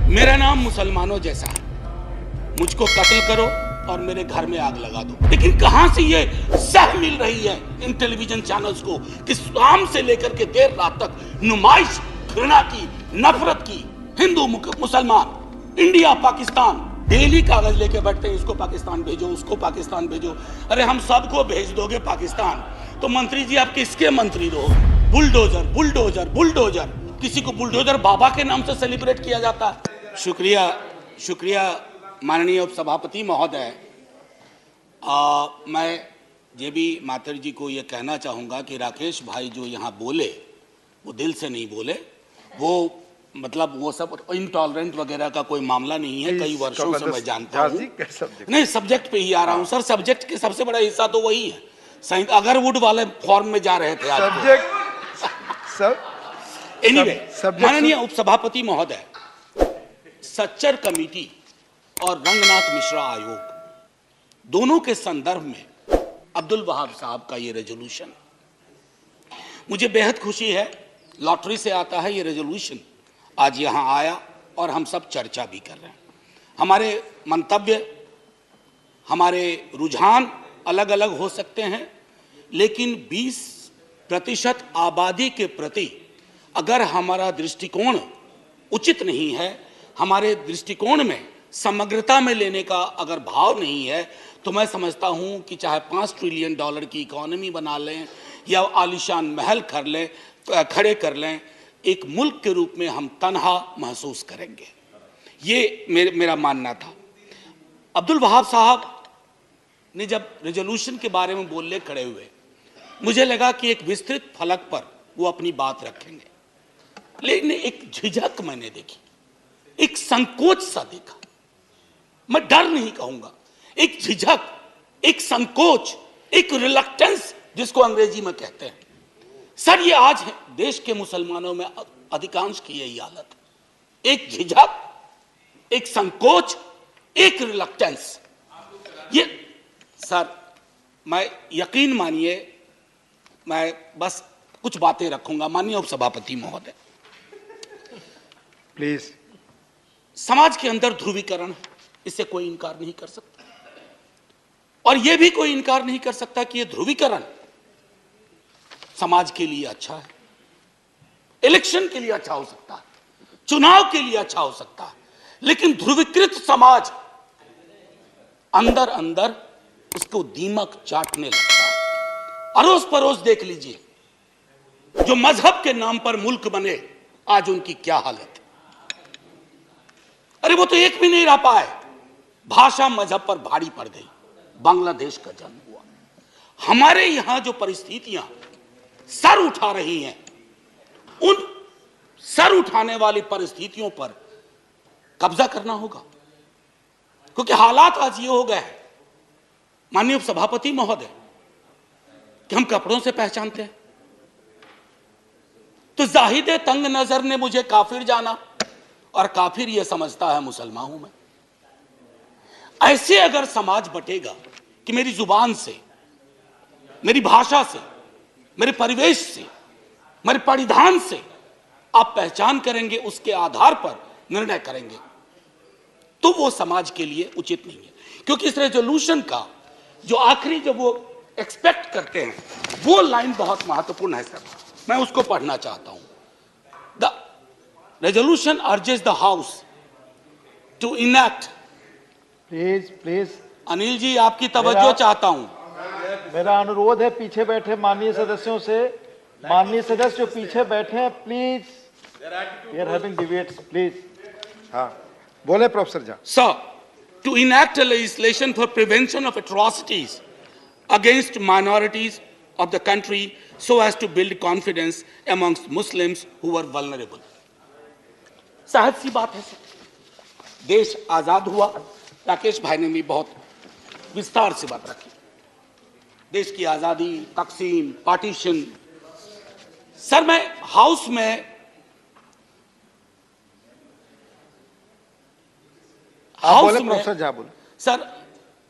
मेरा नाम मुसलमानों जैसा है, मुझको कत्ल करो और मेरे घर में आग लगा दो। लेकिन कहां से ये सह मिल रही है इन टेलीविजन चैनल्स को कि शाम से लेकर के देर रात तक नुमाइश, घृणा की, नफरत की। हिंदू, मुसलमान, इंडिया, पाकिस्तान, डेली कागज लेके बैठते हैं, इसको पाकिस्तान भेजो, उसको पाकिस्तान भेजो। अरे हम सबको भेज दोगे पाकिस्तान तो मंत्री जी आप किसके मंत्री रहोगे? Bulldozer, bulldozer, bulldozer. किसी को बुलडोजर बाबा के नाम से सेलिब्रेट किया जाता है। शुक्रिया, शुक्रिया माननीय उपसभापति महोदय। मैं जेबी माथुर जी को ये कहना चाहूँगा कि राकेश भाई जो यहाँ बोले वो दिल से नहीं बोले, वो मतलब वो सब इंटॉलरेंट वगैरह का कोई मामला नहीं है। कई वर्षों से मैं जानता हूँ। नहीं, सब्जेक्ट पे ही आ रहा हूँ सर। सब्जेक्ट के सबसे बड़ा हिस्सा तो वही है। अगरवुड वाले फॉर्म में जा रहे थे आज। एनीवे, माननीय उपसभापति महोदय, सच्चर कमेटी और रंगनाथ मिश्रा आयोग दोनों के संदर्भ में अब्दुल वहाब साहब का ये रेजोल्यूशन, मुझे बेहद खुशी है। लॉटरी से आता है ये रेजोल्यूशन, आज यहाँ आया और हम सब चर्चा भी कर रहे हैं। हमारे मंतव्य, हमारे रुझान अलग अलग हो सकते हैं, लेकिन 20% आबादी के प्रति अगर हमारा दृष्टिकोण उचित नहीं है, हमारे दृष्टिकोण में समग्रता में लेने का अगर भाव नहीं है, तो मैं समझता हूं कि चाहे $5 ट्रिलियन की इकोनॉमी बना लें या आलीशान महल खड़े कर लें, एक मुल्क के रूप में हम तन्हा महसूस करेंगे। ये मेरा मानना था। अब्दुल वहाब साहब ने जब रेजोल्यूशन के बारे में बोलने खड़े हुए, मुझे लगा कि एक विस्तृत फलक पर वो अपनी बात रखेंगे, लेकिन एक झिझक मैंने देखी, एक संकोच सा देखा। मैं डर नहीं कहूंगा, एक झिझक, एक संकोच, एक रिलक्टेंस जिसको अंग्रेजी में कहते हैं। सर ये आज है देश के मुसलमानों में अधिकांश की यही हालत है। एक झिझक, एक संकोच, एक रिलक्टेंस। ये सर, मैं यकीन मानिए, मैं बस कुछ बातें रखूंगा। माननीय उपसभापति महोदय, प्लीज। समाज के अंदर ध्रुवीकरण है, इससे कोई इनकार नहीं कर सकता, और यह भी कोई इनकार नहीं कर सकता कि यह ध्रुवीकरण समाज के लिए अच्छा है, इलेक्शन के लिए अच्छा हो सकता है, चुनाव के लिए अच्छा हो सकता है, लेकिन ध्रुवीकृत समाज अंदर अंदर उसको दीमक चाटने लगता है। अड़ोस पड़ोस देख लीजिए, जो मजहब के नाम पर मुल्क बने, आज उनकी क्या हालत है। अरे वो तो एक भी नहीं रह पाए, भाषा मजहब पर भारी पड़ गई। बांग्लादेश का जन्म हुआ। हमारे यहां जो परिस्थितियां सर उठा रही हैं, उन सर उठाने वाली परिस्थितियों पर कब्जा करना होगा, क्योंकि हालात आज ये हो गए हैं माननीय सभापति महोदय कि हम कपड़ों से पहचानते हैं। तो जाहिद तंग नजर ने मुझे काफिर जाना, और काफिर यह समझता है मुसलमान हूं मैं। ऐसे अगर समाज बटेगा कि मेरी जुबान से, मेरी भाषा से, मेरे परिवेश से, मेरे परिधान से आप पहचान करेंगे, उसके आधार पर निर्णय करेंगे, तो वो समाज के लिए उचित नहीं है। क्योंकि इस रेजोल्यूशन का जो आखिरी जो वो एक्सपेक्ट करते हैं, वो लाइन बहुत महत्वपूर्ण है सर, मैं उसको पढ़ना चाहता हूं। The resolution urges the house to enact. Please Anil ji, आपकी तवज्जो चाहता हूं। मेरा अनुरोध है पीछे बैठे माननीय सदस्यों से, माननीय सदस्य जो पीछे बैठे हैं, please, we are having debates, please. हाँ, बोले professor Jha. Sir, to enact a legislation for prevention of atrocities against minorities of the country so as to build confidence amongst Muslims who were vulnerable. सहज सी बात है sir, देश आजाद हुआ, राकेश भाई ने भी बहुत विस्तार से बात रखी, देश की आजादी, तकसीम, पार्टीशन। सर मैं हाउस में प्रोफेसर झा बोले। सर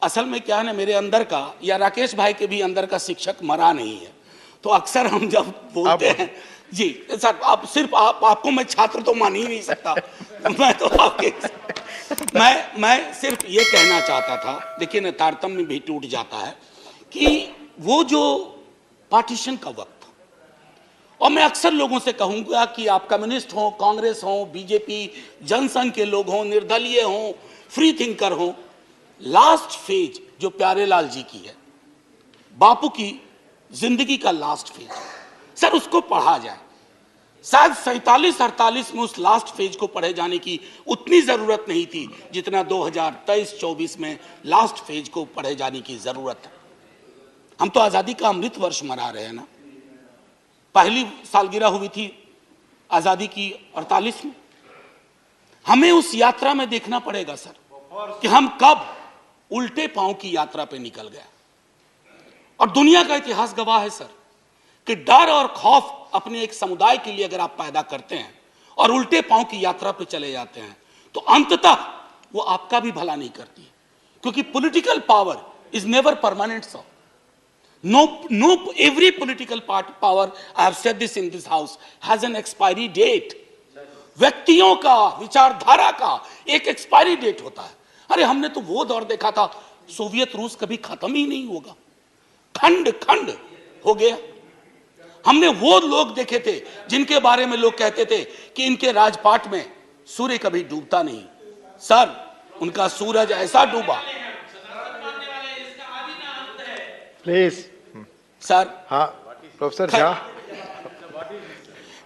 असल में क्या है ना, मेरे अंदर का या राकेश भाई के भी अंदर का शिक्षक मरा नहीं है, तो अक्सर हम जब बोलते हैं जी सर, आप सिर्फ आपको मैं छात्र तो मान ही नहीं सकता। मैं तो आपके मैं सिर्फ ये कहना चाहता था, देखिए ना, तारतम्य भी टूट जाता है कि वो जो पार्टीशन का वक्त, और मैं अक्सर लोगों से कहूंगा कि आप कम्युनिस्ट हो, कांग्रेस हो, बीजेपी, जनसंघ के लोग हों, निर्दलीय हों, फ्री थिंकर हों, लास्ट फेज जो प्यारेलाल जी की है, बापू की जिंदगी का लास्ट फेज, सर उसको पढ़ा जाए। शायद 47-48 में उस लास्ट फेज को पढ़े जाने की उतनी जरूरत नहीं थी जितना 2023-24 में लास्ट फेज को पढ़े जाने की जरूरत है। हम तो आजादी का अमृत वर्ष मना रहे हैं ना, पहली सालगिरह हुई थी आजादी की 48 में। हमें उस यात्रा में देखना पड़ेगा सर कि हम कब उल्टे पांव की यात्रा पे निकल गए। और दुनिया का इतिहास गवाह है सर कि डर और खौफ अपने एक समुदाय के लिए अगर आप पैदा करते हैं और उल्टे पांव की यात्रा पे चले जाते हैं तो अंततः वो आपका भी भला नहीं करती है, क्योंकि political power is never permanent sir. No, every political power, I have said this in this house, has an expiry date. व्यक्तियों का, विचारधारा का एक एक्सपायरी डेट होता है। अरे हमने तो वो दौर देखा था, सोवियत रूस कभी खत्म ही नहीं होगा, खंड खंड हो गया। हमने वो लोग देखे थे जिनके बारे में लोग कहते थे कि इनके राजपाट में सूर्य कभी डूबता नहीं। सर, उनका सूरज ऐसा डूबा। Please sir. हाँ प्रोफेसर झा,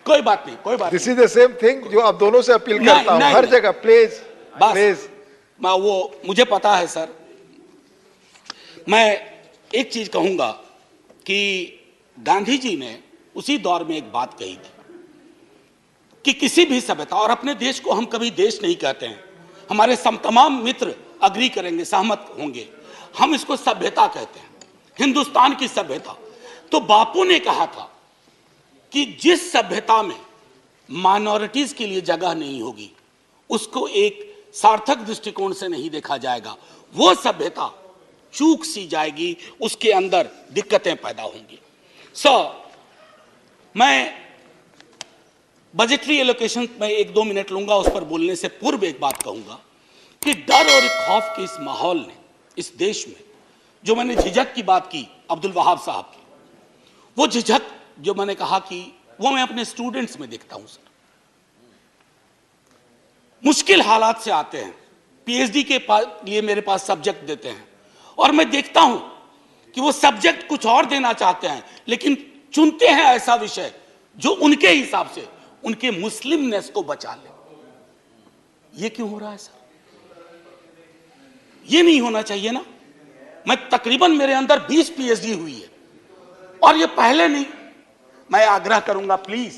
कोई बात नहीं, कोई बात। This is the same thing जो आप दोनों से अपील करता हूं हर जगह। प्लीज प्लीज, वो मुझे पता है सर। मैं एक चीज कहूंगा कि गांधी जी ने उसी दौर में एक बात कही थी कि किसी भी सभ्यता, और अपने देश को हम कभी देश नहीं कहते हैं, हमारे तमाम मित्र अग्री करेंगे, सहमत होंगे, हम इसको सभ्यता कहते हैं, हिंदुस्तान की सभ्यता। तो बापू ने कहा था कि जिस सभ्यता में माइनॉरिटीज के लिए जगह नहीं होगी उसको एक सार्थक दृष्टिकोण से नहीं देखा जाएगा, वो सभ्यता चूक सी जाएगी, उसके अंदर दिक्कतें पैदा होंगी। मैं बजटरी एलोकेशन में 1-2 मिनट लूंगा, उस पर बोलने से पूर्व एक बात कहूंगा कि डर और खौफ के इस माहौल ने इस देश में, जो मैंने झिझक की बात की अब्दुल वहाब साहब की, वो झिझक जो मैंने कहा कि वो मैं अपने स्टूडेंट्स में देखता हूं सर। मुश्किल हालात से आते हैं, पीएचडी के लिए मेरे पास सब्जेक्ट देते हैं, और मैं देखता हूं कि वो सब्जेक्ट कुछ और देना चाहते हैं लेकिन चुनते हैं ऐसा विषय जो उनके हिसाब से उनके मुस्लिमनेस को बचा ले। ये क्यों हो रहा है सर? ये नहीं होना चाहिए ना। मैं तकरीबन, मेरे अंदर 20 पीएचडी हुई है और ये पहले नहीं। मैं आग्रह करूंगा, प्लीज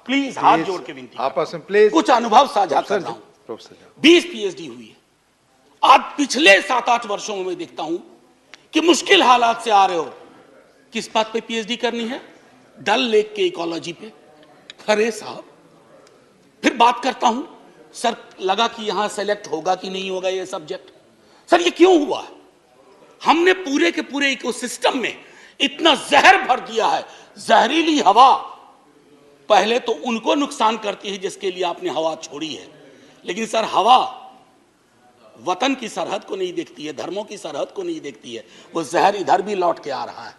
प्लीज हाथ जोड़ के विनती, आपस में प्लीज कुछ अनुभव साझा कर रहा हूं। 20 पीएचडी हुई है। आज पिछले 7-8 वर्षों में मैं देखता हूं कि मुश्किल हालात से आ रहे हो, किस बात पे पीएचडी करनी है? डल लेक के इकोलॉजी पे। अरे साहब, फिर बात करता हूं, सर लगा कि यहां सेलेक्ट होगा कि नहीं होगा ये सब्जेक्ट। सर ये क्यों हुआ है? हमने पूरे के पूरे इकोसिस्टम में इतना जहर भर दिया है। जहरीली हवा पहले तो उनको नुकसान करती है जिसके लिए आपने हवा छोड़ी है, लेकिन सर हवा वतन की सरहद को नहीं देखती है, धर्मों की सरहद को नहीं देखती है। वो जहर इधर भी लौट के आ रहा है,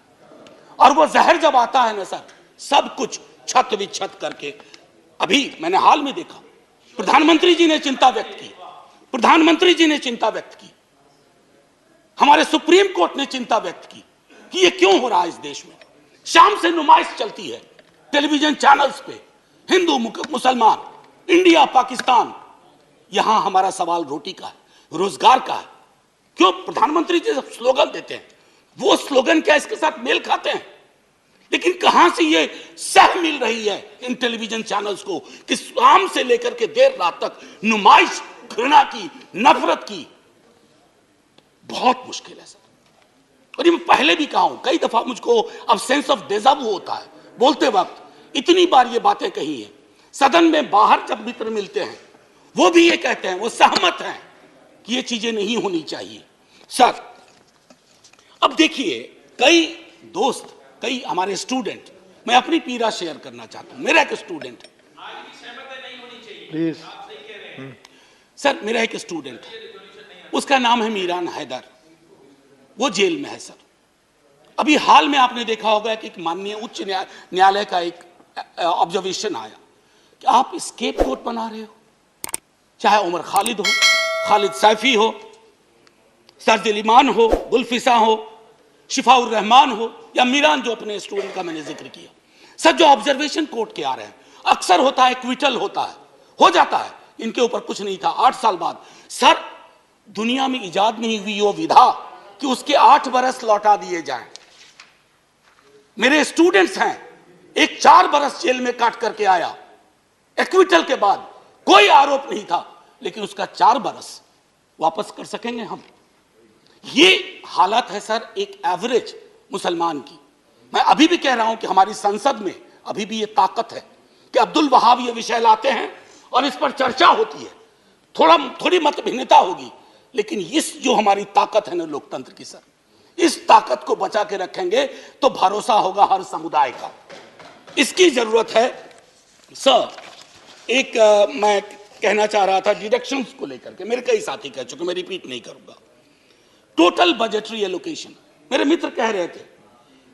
और वो जहर जब आता है ना सर, सब कुछ छत विच्छत करके। अभी मैंने हाल में देखा, प्रधानमंत्री जी ने चिंता व्यक्त की, प्रधानमंत्री जी ने चिंता व्यक्त की, हमारे सुप्रीम कोर्ट ने चिंता व्यक्त की कि ये क्यों हो रहा है इस देश में। शाम से नुमाइश चलती है टेलीविजन चैनल्स पे, हिंदू मुसलमान, इंडिया पाकिस्तान। यहां हमारा सवाल रोटी का है, रोजगार का है। क्यों प्रधानमंत्री जी जब स्लोगन देते हैं, वो स्लोगन क्या इसके साथ मेल खाते हैं? लेकिन कहां से ये सह मिल रही है इन टेलीविजन चैनल्स को कि शाम से लेकर के देर रात तक नुमाइश, घृणा की, नफरत की। बहुत मुश्किल है सर। और ये मैं पहले भी कहा हूं, कई दफा मुझको अब सेंस ऑफ डेजावू होता है बोलते वक्त। इतनी बार ये बातें कही हैं सदन में, बाहर जब मित्र मिलते हैं वो भी ये कहते हैं, वो सहमत हैं कि ये चीजें नहीं होनी चाहिए। सर अब देखिए, कई दोस्त, कई हमारे स्टूडेंट मैं अपनी पीड़ा शेयर करना चाहता हूं। मेरा एक स्टूडेंट है प्लीज। सर, मेरा एक स्टूडेंट है, उसका नाम है मीरान हैदर, वो जेल में है सर। अभी हाल में आपने देखा होगा कि एक माननीय उच्च न्यायालय का एक ऑब्जर्वेशन आया कि आप स्केपगोट बना रहे हो, चाहे उमर खालिद हो, खालिद सैफी हो, सरजिल इमान हो, गुलफिसा हो, शिफाउर रहमान हो, या मीरान जो अपने स्टूडेंट का मैंने जिक्र किया। सर, जो ऑब्जर्वेशन कोर्ट के आ रहे हैं, अक्सर होता है क्विटल होता है, हो जाता है, इनके ऊपर कुछ नहीं था। 8 साल बाद सर, दुनिया में इजाद नहीं हुई वो विधा कि उसके 8 बरस लौटा दिए जाएं। मेरे स्टूडेंट्स हैं, एक 4 बरस जेल में काट करके आया, एक्विटल के बाद कोई आरोप नहीं था, लेकिन उसका 4 बरस वापस कर सकेंगे हम? ये हालत है सर एक एवरेज मुसलमान की। मैं अभी भी कह रहा हूं कि हमारी संसद में अभी भी ये ताकत है कि अब्दुल वहाब ये विषय लाते हैं और इस पर चर्चा होती है, थोड़ी मतभिन्नता होगी, लेकिन इस जो हमारी ताकत है ना लोकतंत्र की सर, इस ताकत को बचा के रखेंगे तो भरोसा होगा हर समुदाय का। इसकी जरूरत है सर। एक मैं कहना चाह रहा था डिडक्शंस को लेकर के, मेरे कई साथी कह चुके, मैं रिपीट नहीं करूंगा। टोटल बजटरी एलोकेशन, मेरे मित्र कह रहे थे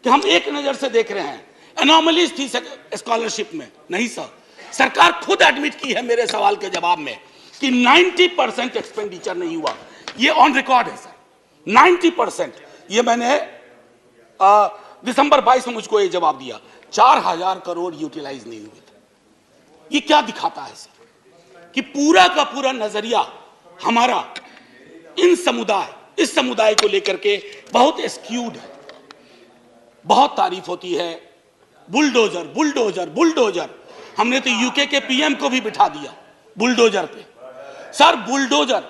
कि हम एक नजर से देख रहे हैं, एनॉमलीज थी स्कॉलरशिप में। नहीं सर, सरकार खुद एडमिट की है मेरे सवाल के जवाब में कि 90% एक्सपेंडिचर नहीं हुआ। ये ऑन रिकॉर्ड है सर, 90%। ये मैंने दिसंबर 22 में मुझको ये जवाब दिया, 4000 करोड़ यूटिलाइज नहीं हुए थे। ये क्या दिखाता है सर कि पूरा का पूरा नजरिया हमारा इस समुदाय को लेकर के बहुत स्क्यूड है। बहुत तारीफ होती है, बुलडोजर बुलडोजर बुलडोजर। हमने तो यूके के पीएम को भी बिठा दिया बुलडोजर पे। सर, बुलडोजर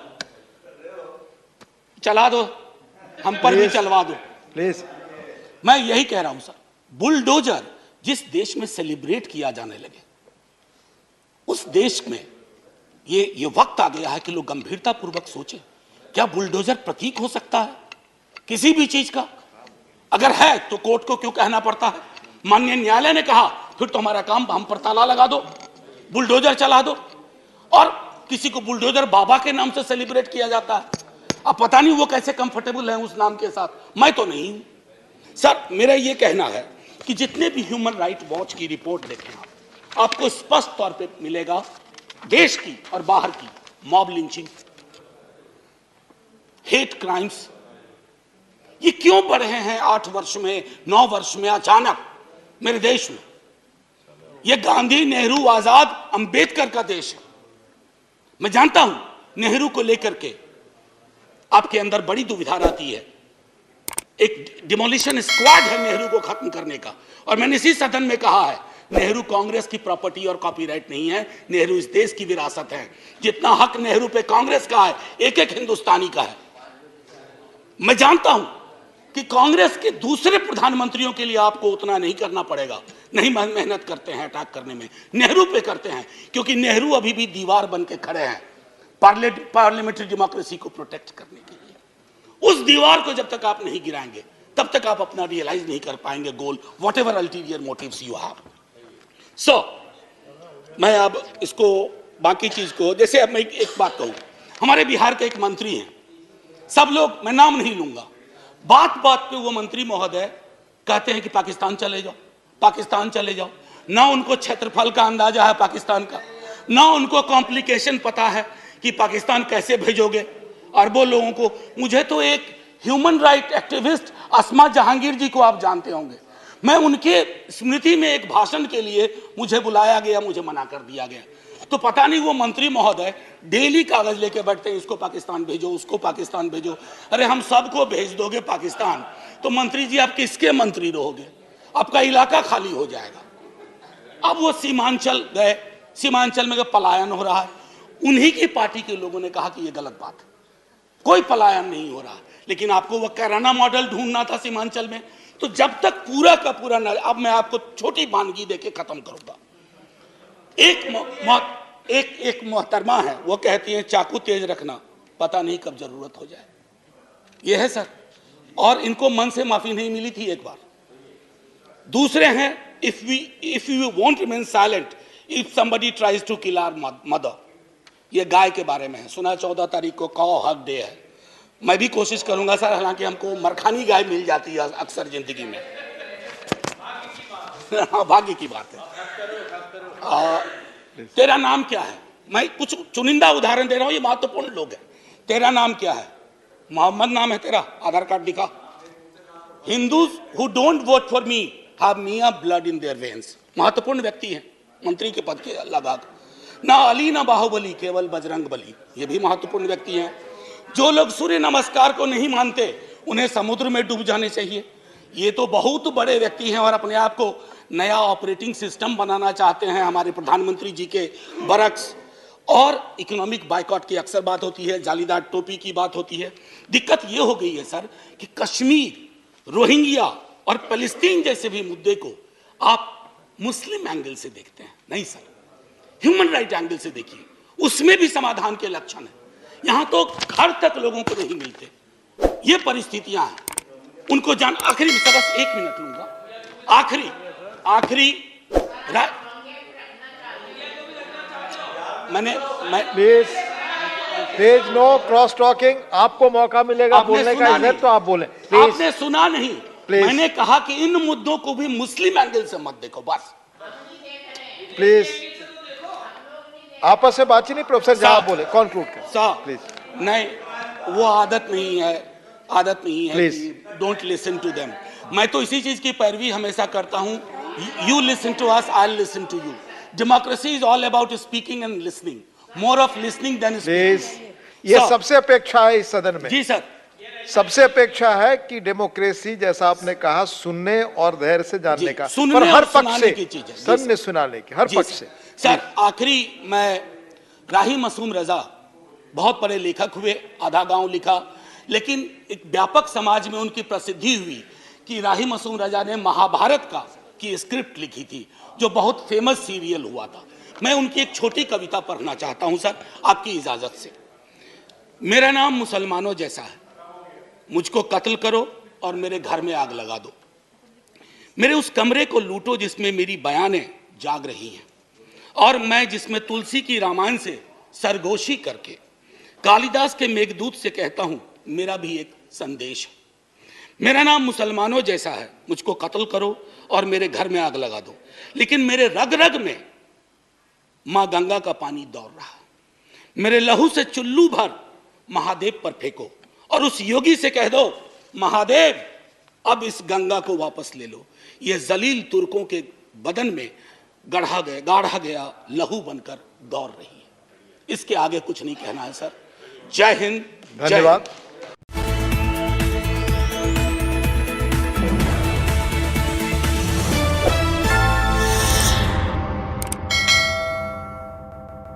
चला दो, हम पर भी चलवा दो प्लीज। मैं यही कह रहा हूं सर, बुलडोजर जिस देश में सेलिब्रेट किया जाने लगे, उस देश में ये वक्त आ गया है कि लोग गंभीरता पूर्वक सोचें, क्या बुलडोजर प्रतीक हो सकता है किसी भी चीज का? अगर है तो कोर्ट को क्यों कहना पड़ता है? माननीय न्यायालय ने कहा फिर तो हमारा काम हम पर ताला लगा दो, बुलडोजर चला दो। और किसी को बुलडोजर बाबा के नाम से सेलिब्रेट किया जाता है। अब पता नहीं वो कैसे कंफर्टेबल है उस नाम के साथ, मैं तो नहीं हूं। सर, मेरा ये कहना है कि जितने भी ह्यूमन राइट वॉच की रिपोर्ट देखें आपको स्पष्ट तौर पे मिलेगा, देश की और बाहर की मॉब लिंचिंग, हेट क्राइम्स, ये क्यों बढ़ रहे हैं 8 वर्ष में, 9 वर्ष में अचानक मेरे देश में? ये गांधी, नेहरू, आजाद, अंबेडकर का देश है। मैं जानता हूं नेहरू को लेकर के आपके अंदर बड़ी दुविधा रहती है। एक डिमोलिशन स्क्वाड है नेहरू को खत्म करने का, और मैंने इसी सदन में कहा है नेहरू कांग्रेस की प्रॉपर्टी और कॉपीराइट नहीं है, नेहरू इस देश की विरासत है। जितना हक नेहरू पे कांग्रेस का है, एक एक हिंदुस्तानी का है। मैं जानता हूं कि कांग्रेस के दूसरे प्रधानमंत्रियों के लिए आपको उतना नहीं करना पड़ेगा, नहीं मेहनत करते हैं अटैक करने में, नेहरू पे करते हैं, क्योंकि नेहरू अभी भी दीवार बन के खड़े हैं पार्लियामेंट्री डेमोक्रेसी को प्रोटेक्ट करने के लिए। उस दीवार को जब तक आप नहीं गिराएंगे तब तक आप अपना रियलाइज नहीं कर पाएंगे goal, whatever ulterior motives you have. So मैं अब इसको बाकी चीज को, जैसे अब मैं एक बात कहूं, हमारे बिहार के एक मंत्री हैं, सब लोग, मैं नाम नहीं लूंगा, बात बात पे वो मंत्री महोदय कहते हैं कि पाकिस्तान चले जाओ, पाकिस्तान चले जाओ। ना उनको क्षेत्रफल का अंदाजा है पाकिस्तान का, ना उनको कॉम्प्लिकेशन पता है कि पाकिस्तान कैसे भेजोगे अरबों लोगों को। मुझे तो एक ह्यूमन राइट एक्टिविस्ट अस्मा जहांगीर जी को आप जानते होंगे, मैं उनके स्मृति में एक भाषण के लिए मुझे बुलाया गया, मुझे मना कर दिया गया। तो पता नहीं वो मंत्री महोदय डेली कागज लेके बैठते हैं, इसको पाकिस्तान भेजो, उसको पाकिस्तान भेजो। अरे हम सबको भेज दोगे पाकिस्तान तो मंत्री जी आप किसके मंत्री रहोगे? आपका इलाका खाली हो जाएगा। अब वो सीमांचल गए, सीमांचल में पलायन हो रहा है, उन्हीं की पार्टी के लोगों ने कहा कि ये गलत बात है, कोई पलायन नहीं हो रहा। लेकिन आपको वो कैराना मॉडल ढूंढना था सीमांचल में, तो जब तक पूरा का पूरा अब मैं आपको छोटी वानगी देके खत्म करूंगा। एक मोहतरमा है, वो कहती है चाकू तेज रखना, पता नहीं कब जरूरत हो जाए। ये है सर, और इनको मन से माफी नहीं मिली थी एक बार। दूसरे हैं if we won't remain silent if somebody tries to kill our mother. ये गाय के बारे में है, सुना 14 तारीख को कॉ हक डे है। मैं भी कोशिश करूंगा सर, हालांकि हमको मरखानी गाय मिल जाती है अक्सर जिंदगी में। हाँ, भाग्य की बात है। तेरा नाम क्या है? मैं कुछ चुनिंदा उदाहरण दे रहा हूं, ये महत्वपूर्ण लोग हैं। तेरा नाम क्या है? मोहम्मद नाम है तेरा, आधार कार्ड दिखा। Hindus who don't vote for me have Mia blood in their veins. महत्वपूर्ण व्यक्ति हैं, मंत्री के पद के लगा। ना अली ना बाहुबली, केवल बजरंग बली, ये भी महत्वपूर्ण व्यक्ति हैं। जो लोग सूर्य नमस्कार को नहीं मानते उन्हें समुद्र में डूब जाने चाहिए। ये तो बहुत बड़े व्यक्ति हैं और अपने आप को नया ऑपरेटिंग सिस्टम बनाना चाहते हैं। हमारे प्रधानमंत्री जी के बरक्स और इकोनॉमिक बाइकआउट की अक्सर बात होती है, जालीदार टोपी की बात होती है। दिक्कत ये हो गई है सर कि कश्मीर, रोहिंग्या और फलस्तीन जैसे भी मुद्दे को आप मुस्लिम एंगल से देखते हैं। नहीं सर, ह्यूमन राइट एंगल से देखिए, उसमें भी समाधान के लक्षण है। यहां तो घर तक लोगों को नहीं मिलते, ये परिस्थितियां हैं, उनको जान। आखिरी में बस 1 मिनट लूंगा, आखिरी मैं प्लीज नो क्रॉस टॉकिंग। आपको मौका मिलेगा बोलने का, इधर तो आप बोले। आपने सुना नहीं, मैंने कहा कि इन मुद्दों को भी मुस्लिम एंगल से मत देखो, बस। प्लीज आपस में बात ही नहीं, प्रोफेसर जहां बोले कंक्लूड कर प्लीज। नहीं, वो आदत नहीं है please, don't listen to them. मैं तो इसी चीज की पैरवी हमेशा करता हूं, you listen to us, I listen to you. Democracy is all about speaking and listening, more of listening than speaking. ये सबसे अपेक्षा है इस सदन में। जी सर, सबसे अपेक्षा है कि डेमोक्रेसी, जैसा आपने कहा, सुनने और धैर्य से जानने का, पर हर पक्ष से सबने सुनाने की, हर पक्ष से। सर आखिरी, मैं राही मासूम रजा बहुत बड़े लेखक हुए, आधा गांव लिखा, लेकिन एक व्यापक समाज में उनकी प्रसिद्धि हुई कि राही मासूम रजा ने महाभारत की स्क्रिप्ट लिखी थी, जो बहुत फेमस सीरियल हुआ था। मैं उनकी एक छोटी कविता पढ़ना चाहता हूं सर, आपकी इजाजत से। मेरा नाम मुसलमानों जैसा है, मुझको कत्ल करो और मेरे घर में आग लगा दो। मेरे उस कमरे को लूटो जिसमें मेरी बयानें जाग रही हैं, और मैं जिसमें तुलसी की रामायण से सरगोशी करके कालिदास के मेघदूत से कहता हूं मेरा भी एक संदेश है। मेरा नाम मुसलमानों जैसा है, मुझको कत्ल करो और मेरे घर में आग लगा दो, लेकिन मेरे रग रग में मां गंगा का पानी दौड़ रहा है। मेरे लहू से चुल्लू भर महादेव पर फेंको और उस योगी से कह दो, महादेव अब इस गंगा को वापस ले लो। ये जलील तुर्कों के बदन में गाढ़ा गया लहू बनकर दौड़ रही है। इसके आगे कुछ नहीं कहना है सर। जय हिंद, धन्यवाद।